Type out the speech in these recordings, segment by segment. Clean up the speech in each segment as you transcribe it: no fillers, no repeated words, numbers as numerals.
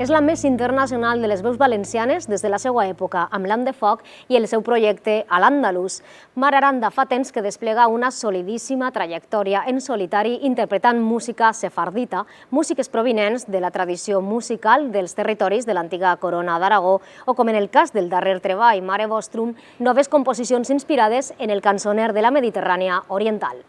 és la més internacional de les veus valencianes des de la seva època, amb l'Ant de Foc i el seu projecte A l'Àndalus. Mar Aranda fa temps que desplega una solidíssima trajectòria en solitari interpretant música sefardita, músiques provinents de la tradició musical dels territoris de l'antiga Corona d'Aragó o, com en el cas del darrer treball, Mare Vostrum, noves composicions inspirades en el cançoner de la Mediterrània oriental.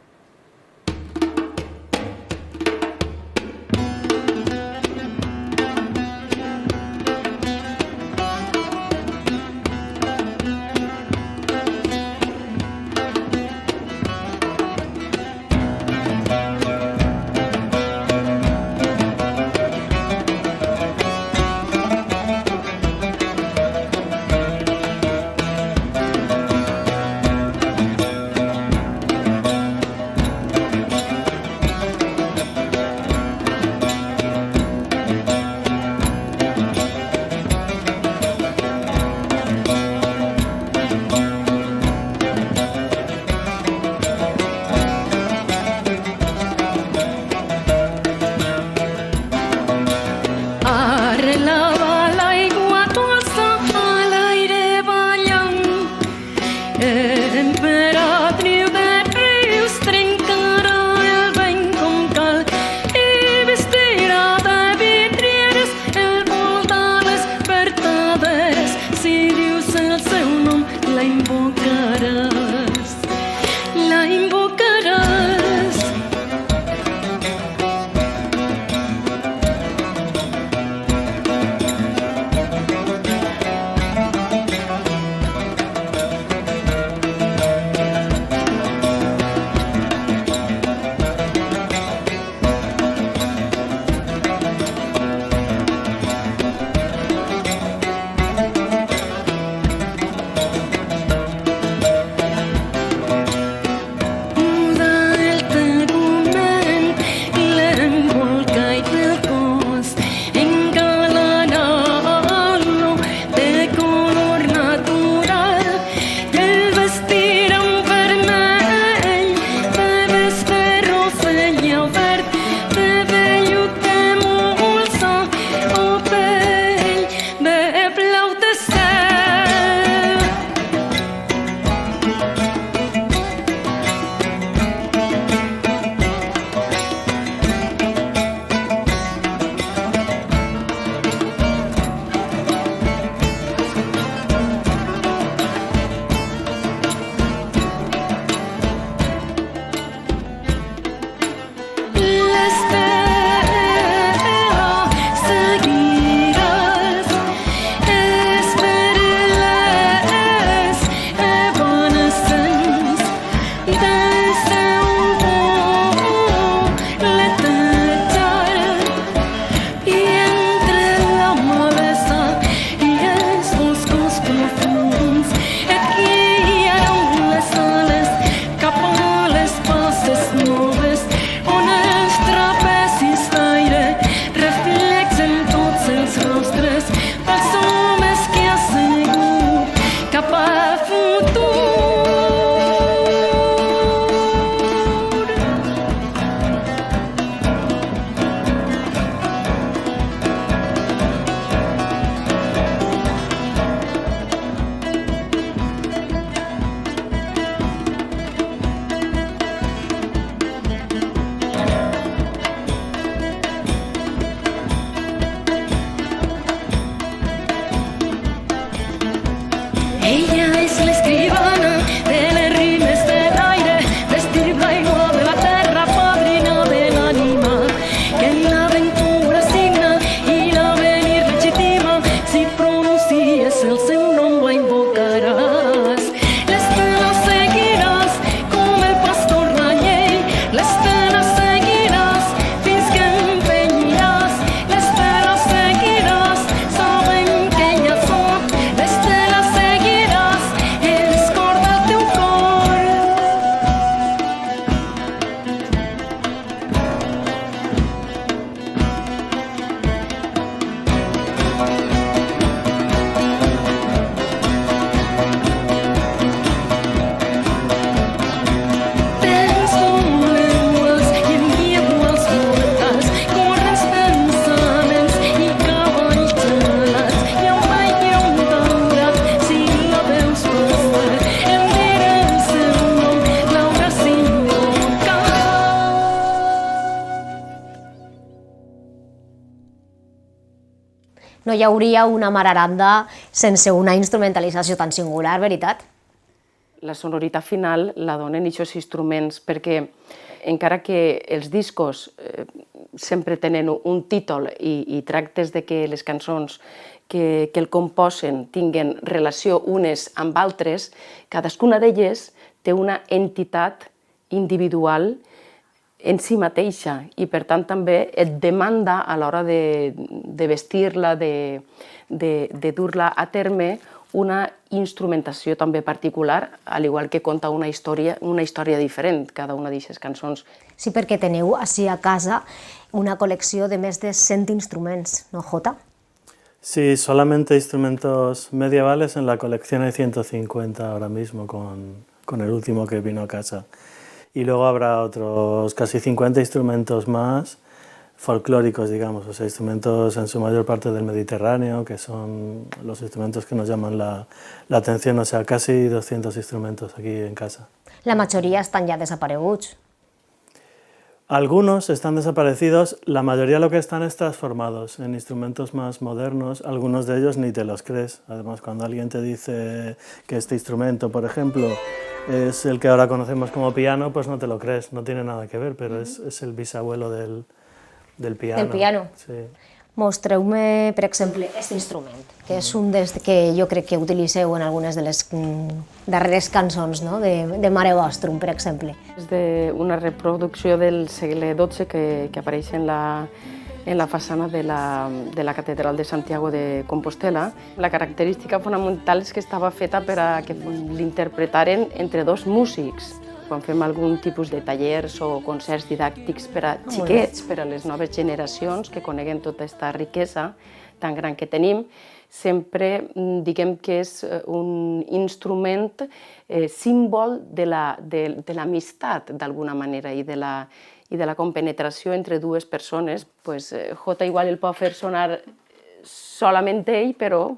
No hi hauria una mararanda sense una instrumentalització tan singular, veritat? La sonoritat final la donen aquests instruments perquè encara que els discos sempre tenen un títol i tractes de que les cançons que el composen tinguen relació unes amb altres, cadascuna d'elles té una entitat individual en si mateixa i per tant també et demanda a l'hora de vestir-la, de dur-la a terme, una instrumentació també particular, al igual que conta una història diferent, cada una d'aquestes cançons. Sí, perquè teniu així a casa una col·lecció de més de 100 instruments, ¿no, Jota? Sí, solamente instrumentos medievales en la colección hay 150 ahora mismo con el último que vino a casa. Y luego habrá otros casi 50 instrumentos más folclóricos, digamos, o sea, instrumentos en su mayor parte del Mediterráneo, que son los instrumentos que nos llaman la atención, o sea, casi 200 instrumentos aquí en casa. La majoria estan ja desapareguts. Algunos están desaparecidos, la mayoría lo que están es transformados en instrumentos más modernos, algunos de ellos ni te los crees. Además, cuando alguien te dice que este instrumento, por ejemplo, es el que ahora conocemos como piano, pues no te lo crees, no tiene nada que ver, pero es el bisabuelo del piano. Del piano. Sí. Mostreu-me, per exemple, aquest instrument, que és un dels que jo crec que utilitzeu en algunes de les darreres cançons, no? de Mare Vostrum, per exemple. És una reproducció del segle XII que apareix en la façana de la Catedral de Santiago de Compostela. La característica fonamental és que estava feta per a que l'interpretaren entre dos músics. Quan fem algun tipus de tallers o concerts didàctics per a xiquets, per a les noves generacions que coneguen tota aquesta riquesa tan gran que tenim, sempre diguem que és un instrument símbol de l'amistat, d'alguna manera, i de la compenetració entre dues persones. Jota igual el pot fer sonar solament ell, però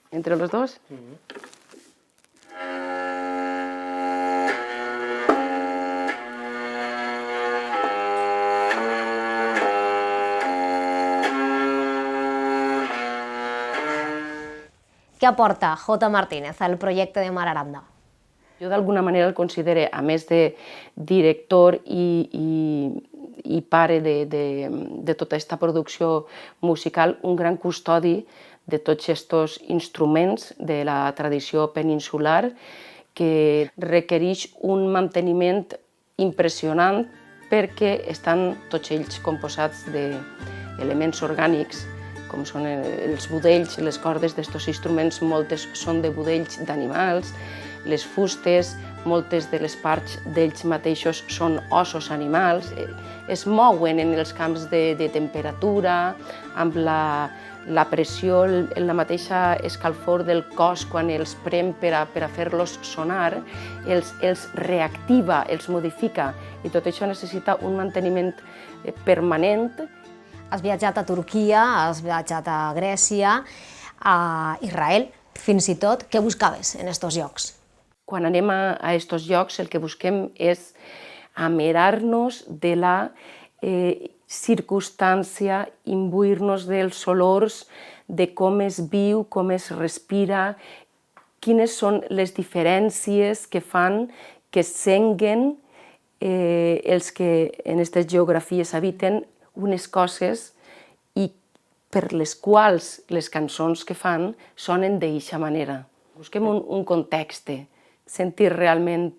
entre els dos. Què aporta Jota Martínez al projecte de Mararanda? Jo d'alguna manera el considero, a més de director i pare de tota aquesta producció musical, un gran custodi de tots aquests instruments de la tradició peninsular que requereix un manteniment impressionant perquè estan tots ells composats d'elements orgànics, com són els budells, les cordes d'estos instruments, moltes són de budells d'animals, les fustes, moltes de les parts d'ells mateixos són ossos animals, es mouen en els camps de temperatura, amb la pressió, la mateixa escalfor del cos quan els prem per a fer-los sonar, els reactiva, els modifica, i tot això necessita un manteniment permanent. Has viatjat a Turquia, has viatjat a Grècia, a Israel, fins i tot. Què buscaves en aquests llocs? Quan anem a aquests llocs el que busquem és amerar-nos de la circumstància, imbuir-nos dels olors, de com es viu, com es respira, quines són les diferències que fan que senguen els que en aquestes geografies habiten unes coses i per les quals les cançons que fan sonen d'eixa manera. Busquem un context, sentir realment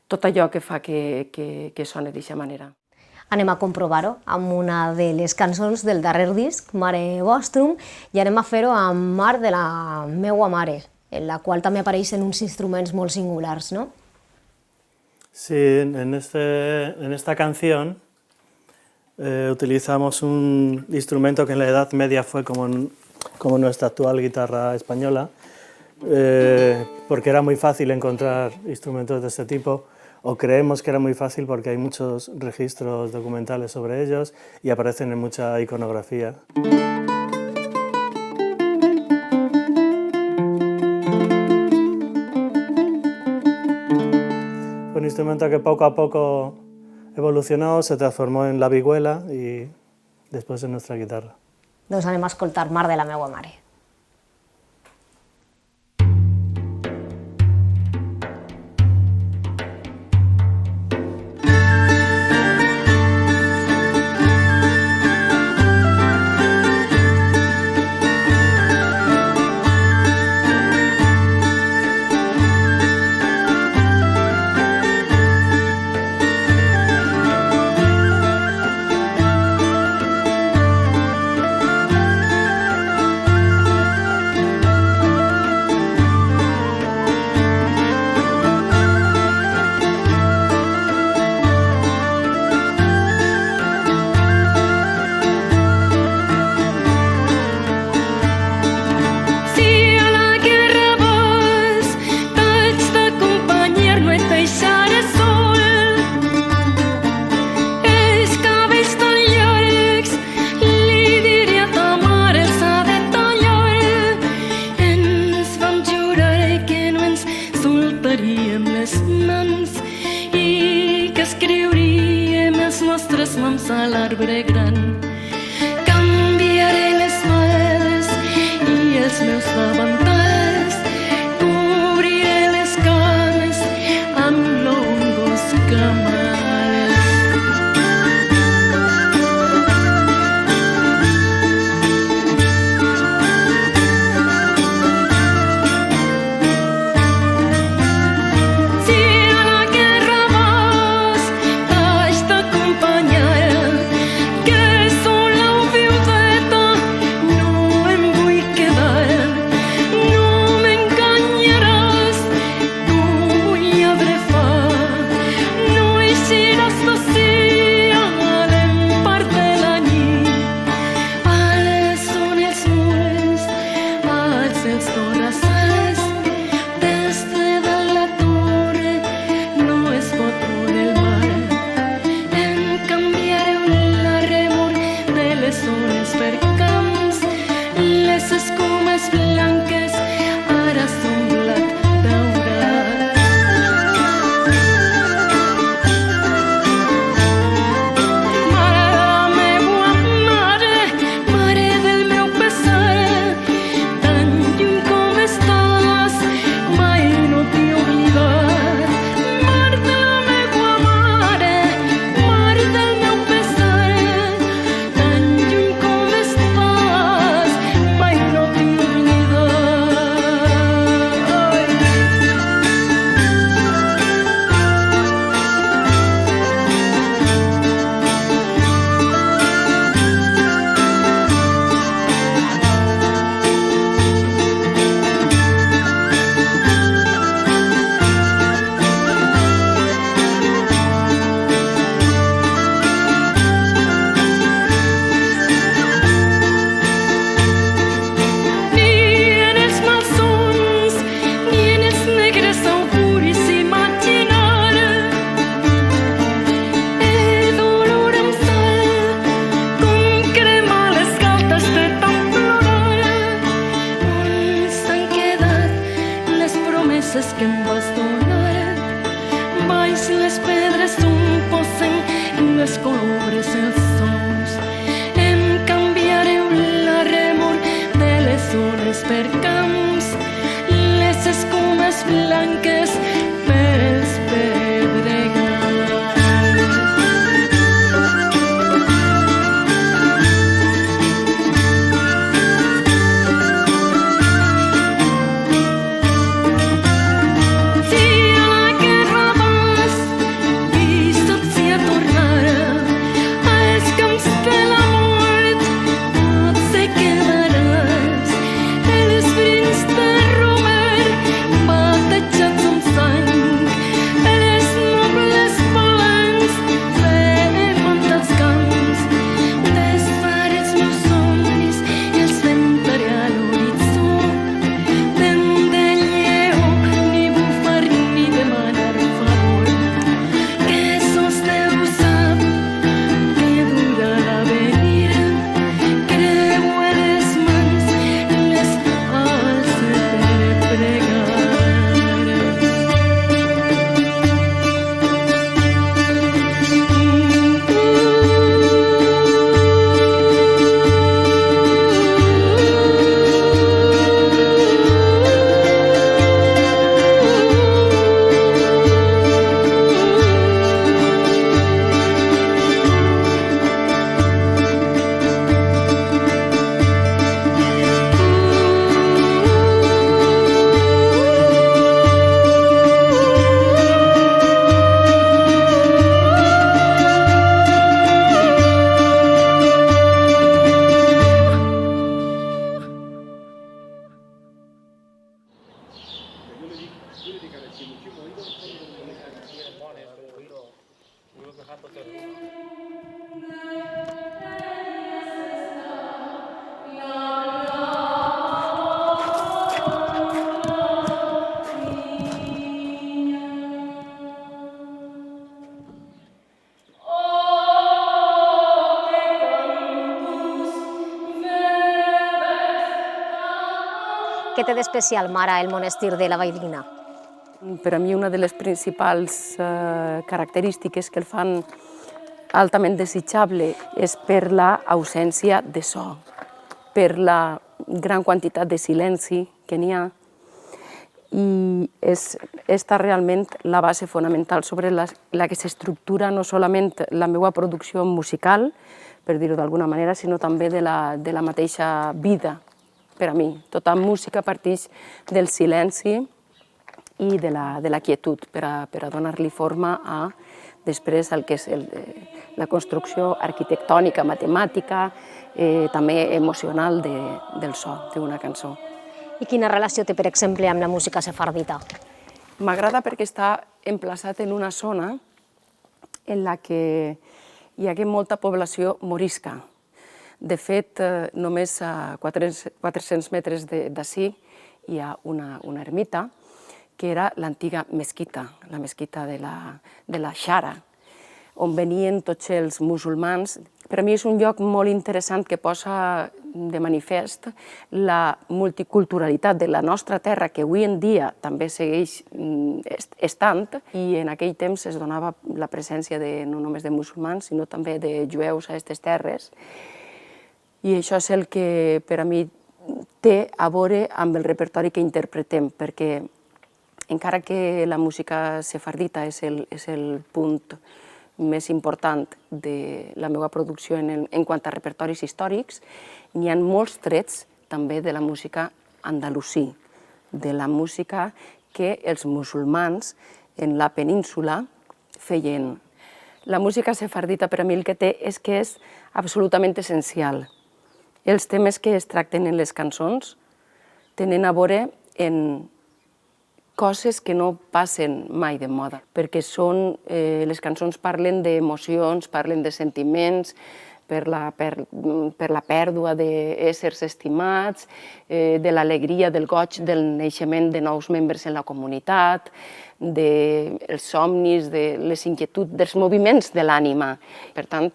tot allò que fa que soni d'eixa manera. Anem a comprovar-ho amb una de les cançons del darrer disc, Mare Vostrum, i anem a fer-ho amb Mar de la meua mare, en la qual també apareixen uns instruments molt singulars, ¿no? Sí, en esta canción utilizamos un instrumento que en la Edad Media fue como nuestra actual guitarra española, porque era muy fácil encontrar instrumentos de este tipo, o creemos que era muy fácil porque hay muchos registros documentales sobre ellos y aparecen en mucha iconografía. Fue un instrumento que poco a poco evolucionó, se transformó en la vihuela y después en nuestra guitarra. Doncs anem a escoltar Mar de la meua mare. A l'arbre gran canviaré les males i els meus davantals, cobriré les cames amb longos camals. Si a la guerra vas, t'haig d'acompanyar. Que em vas donar, baix les pedres un posen i les colobres els sons. Em canviareu la remor de les ones per camps, les escumes blanques pels pedregals. Some Què té d'especial, Mara, el monestir de la Valldigna? Per a mi una de les principals característiques que el fan altament desitjable és per l'ausència de so, per la gran quantitat de silenci que n'hi ha, i està realment la base fonamental sobre la que s'estructura no solament la meva producció musical, per dir-ho d'alguna manera, sinó també de la mateixa vida per a mi. Tota música parteix del silenci i de la quietud per a donar-li forma a després el que és la construcció arquitectònica, matemàtica, també emocional del so d'una cançó. I quina relació té, per exemple, amb la música sefardita? M'agrada perquè està emplaçat en una zona en la que hi ha molta població morisca. De fet, només a 400 metres d'ací hi ha una ermita que era l'antiga mesquita, la mesquita de la Xara, on venien tots els musulmans. Per a mi és un lloc molt interessant que posa de manifest la multiculturalitat de la nostra terra, que avui en dia també segueix estant, i en aquell temps es donava la presència no només de musulmans, sinó també de jueus a aquestes terres. I això és el que per a mi té a veure amb el repertori que interpretem, perquè encara que la música sefardita és el punt més important de la meva producció en quant a repertoris històrics, n'hi ha molts trets també de la música andalusí, de la música que els musulmans en la península feien. La música sefardita per a mi el que té és que és absolutament essencial. Els temes que es tracten en les cançons tenen a veure en coses que no passen mai de moda, perquè les cançons parlen d'emocions, parlen de sentiments, per la pèrdua d'éssers estimats, de l'alegria, del goig del naixement de nous membres en la comunitat, dels somnis, de les inquietuds, dels moviments de l'ànima. Per tant,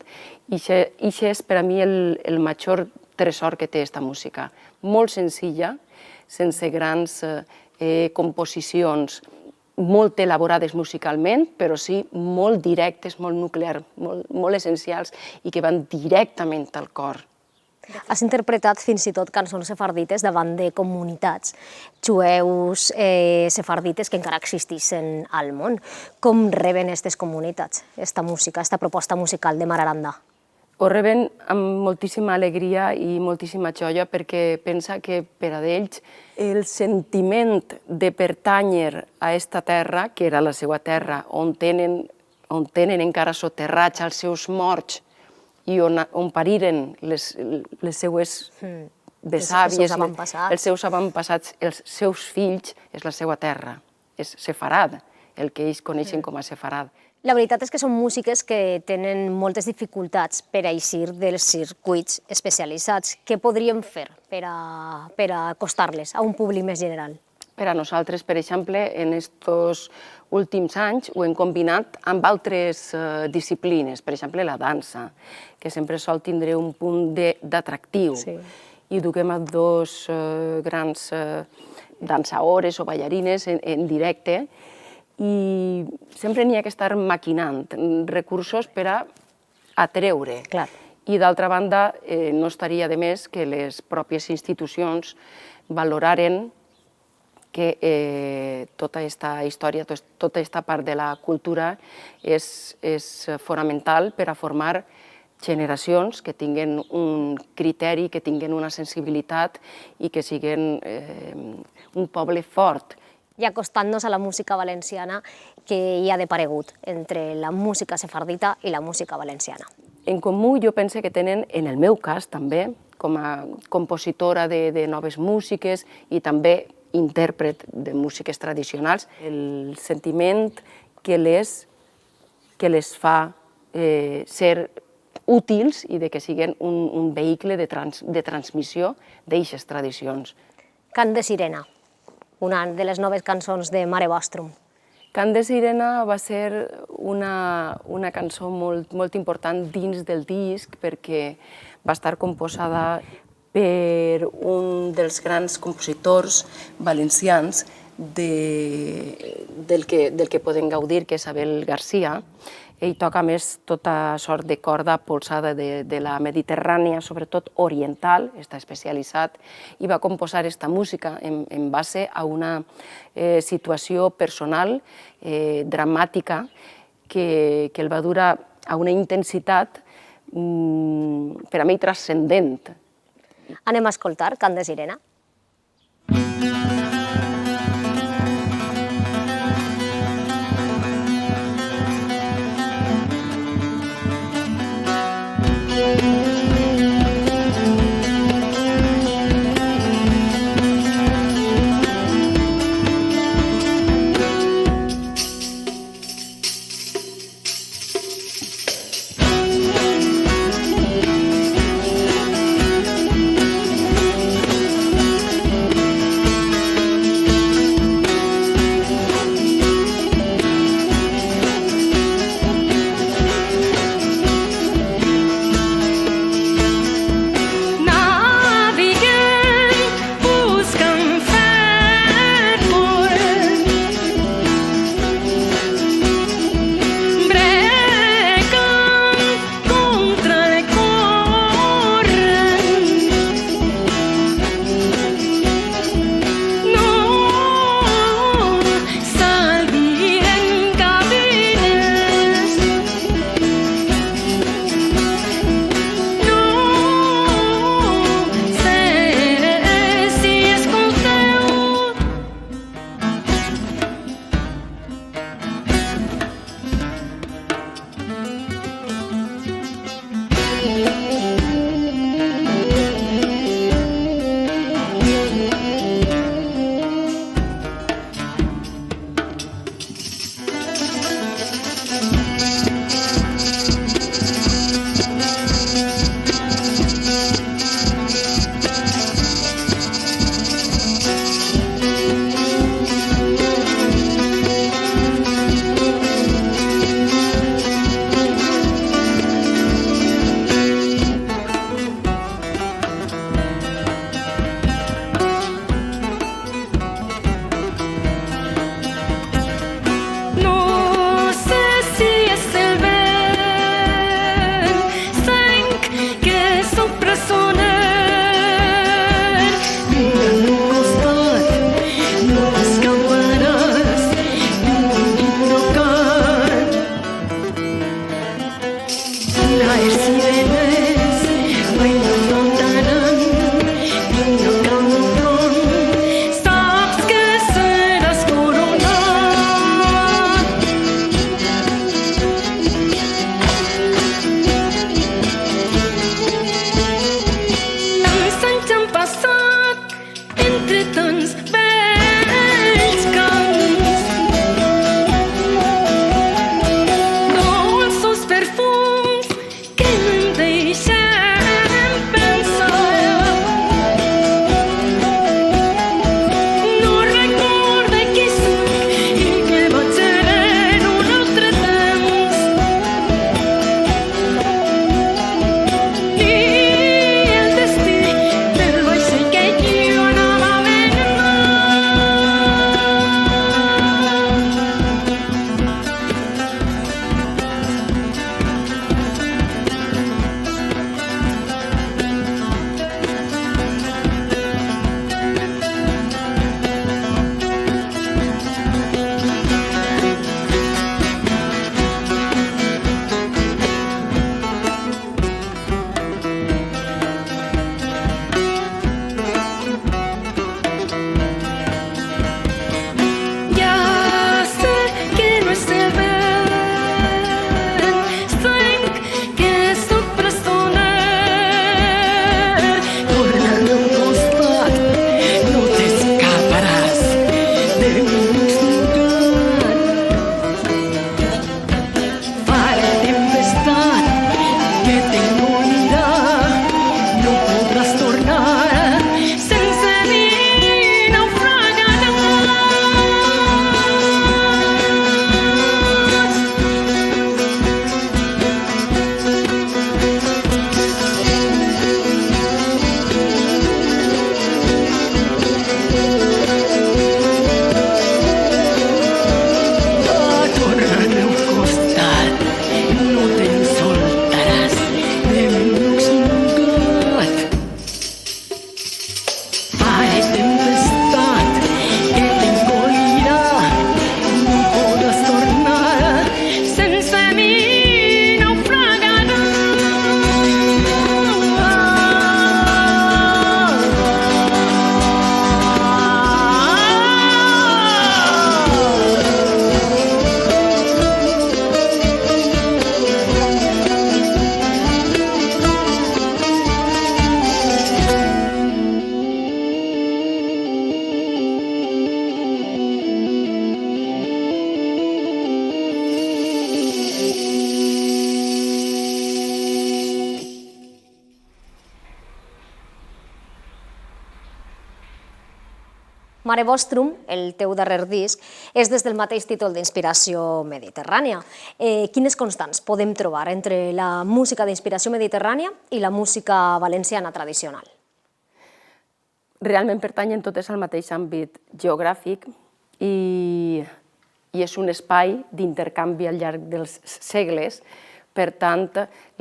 això és per a mi el major tresor que té aquesta música. Molt senzilla, sense grans composicions molt elaborades musicalment, però sí molt directes, molt nuclears, molt essencials i que van directament al cor. Has interpretat fins i tot cançons sefardites davant de comunitats jueus sefardites que encara existeixen al món. Com reben aquestes comunitats esta música, esta proposta musical de Mar Aranda? Ho reben amb moltíssima alegria i moltíssima joia perquè pensa que per a ells el sentiment de pertànyer a aquesta terra, que era la seva terra, on tenen encara soterrats els seus morts i on pariren les seues besàvies, els seus avantpassats, els seus fills, és la seva terra, és Sefarad, el que ells coneixen com a Sefarad. La veritat és que són músiques que tenen moltes dificultats per a eixir dels circuits especialitzats. Què podríem fer per a acostar-les a un públic més general? Per a nosaltres, per exemple, en aquests últims anys ho hem combinat amb altres disciplines, per exemple la dansa, que sempre sol tindre un punt d'atractiu. I duguem a dos grans dansaores o ballarines en directe, i sempre n'hi ha que estar maquinant recursos per a atreure. I d'altra banda, no estaria de més que les pròpies institucions valoraren que tota aquesta història, tota aquesta part de la cultura és fonamental per a formar generacions que tinguen un criteri, que tinguen una sensibilitat i que siguin un poble fort. I acostant-nos a la música valenciana, que hi ha deparegut entre la música sefardita i la música valenciana? En comú jo penso que tenen, en el meu cas també, com a compositora de noves músiques i també intèrpret de músiques tradicionals, el sentiment que les fa ser útils i de que siguin un vehicle de transmissió d'eixes tradicions. Cant de Sirena, una de les noves cançons de Mare Vostrum. Cant de Sirena va ser una cançó molt important dins del disc perquè va estar composada per un dels grans compositors valencians del que podem gaudir, que és Abel García. Ell toca més tota sort de corda polsada de la Mediterrània, sobretot oriental, està especialitzat, i va composar aquesta música en base a una situació personal, dramàtica, que el va dur a una intensitat per a mi transcendent. Anem a escoltar Cant de Sirena. Mare Vostrum, el teu darrer disc, és des del mateix títol d'inspiració mediterrània. Quines constants podem trobar entre la música d'inspiració mediterrània i la música valenciana tradicional? Realment pertanyen totes al mateix àmbit geogràfic i és un espai d'intercanvi al llarg dels segles. Per tant,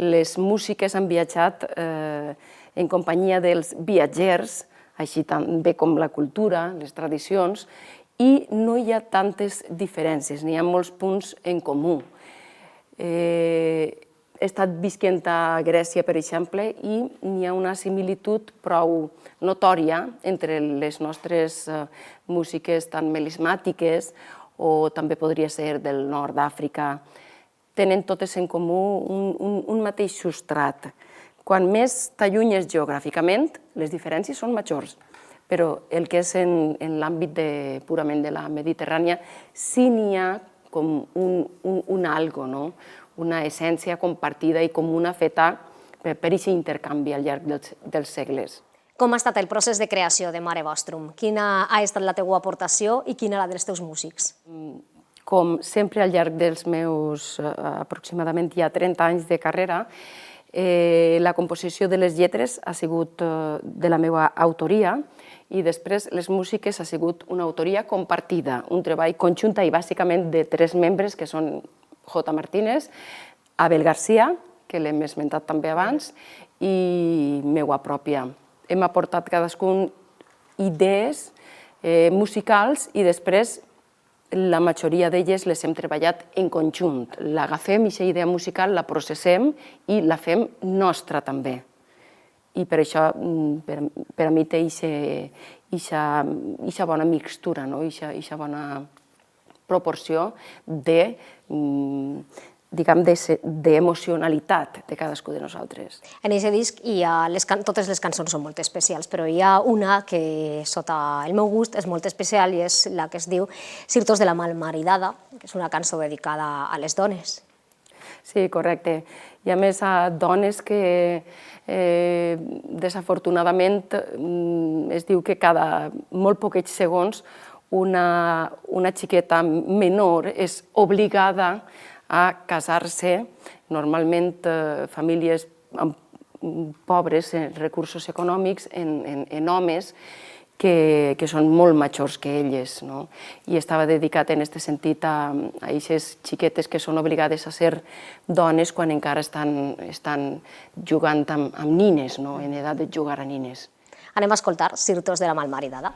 les músiques han viatjat en companyia dels viatgers, així també com la cultura, les tradicions, i no hi ha tantes diferències, n'hi ha molts punts en comú. He estat visquent a Grècia, per exemple, i n'hi ha una similitud prou notòria entre les nostres músiques tan melismàtiques o també podria ser del nord d'Àfrica. Tenen totes en comú un mateix substrat. Quan més t'allunyes geogràficament, les diferències són majors, però el que és en l'àmbit purament de la Mediterrània sí n'hi ha com un algo, no? Una essència compartida i comuna feta per aquest intercanvi al llarg dels segles. Com ha estat el procés de creació de Mare Vostrum? Quina ha estat la teua aportació i quina la dels teus músics? Com sempre al llarg dels meus aproximadament ja 30 anys de carrera, la composició de les lletres ha sigut de la meva autoria i després les músiques ha sigut una autoria compartida, un treball conjunt i bàsicament de 3 membres que són J. Martínez, Abel García, que l'hem esmentat també abans, i meua pròpia. Hem aportat cadascun idees musicals i després la majoria d'elles les hem treballat en conjunt. L'agafem, aquesta idea musical, la processem i la fem nostra també. I per això, per a mi, té aquesta bona mixtura, aquesta bona proporció d'emocionalitat de cadascú de nosaltres. En aquest disc totes les cançons són molt especials, però hi ha una que, sota el meu gust, és molt especial i és la que es diu Cirtos de la Malmaridada, que és una cançó dedicada a les dones. Sí, correcte. I a més, a dones que desafortunadament es diu que cada molt poquets segons una xiqueta menor és obligada a casar-se, normalment famílies pobres, recursos econòmics, en homes que són molt majors que elles. I estava dedicat en aquest sentit a aquestes xiquetes que són obligades a ser dones quan encara estan jugant amb nines, en edat de jugar a nines. Anem a escoltar Cirtos de la Malmaridada.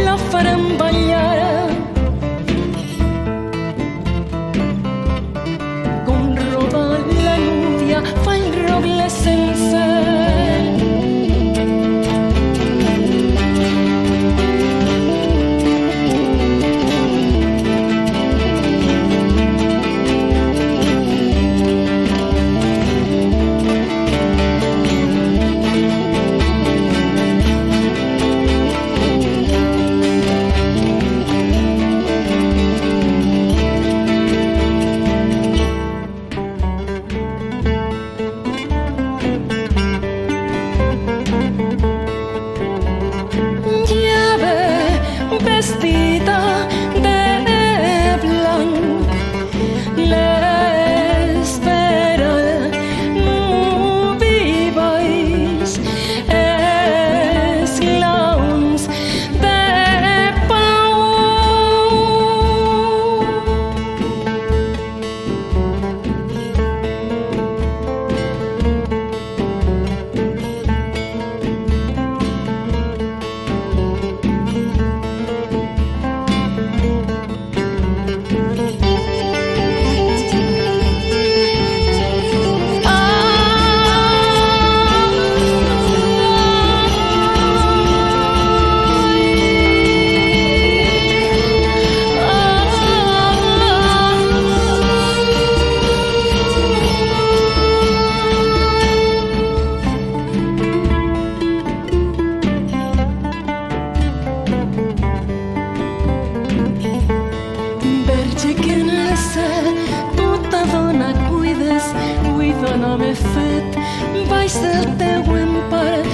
La farem ballar com roda la núvia fa el roble sencer. del teu empara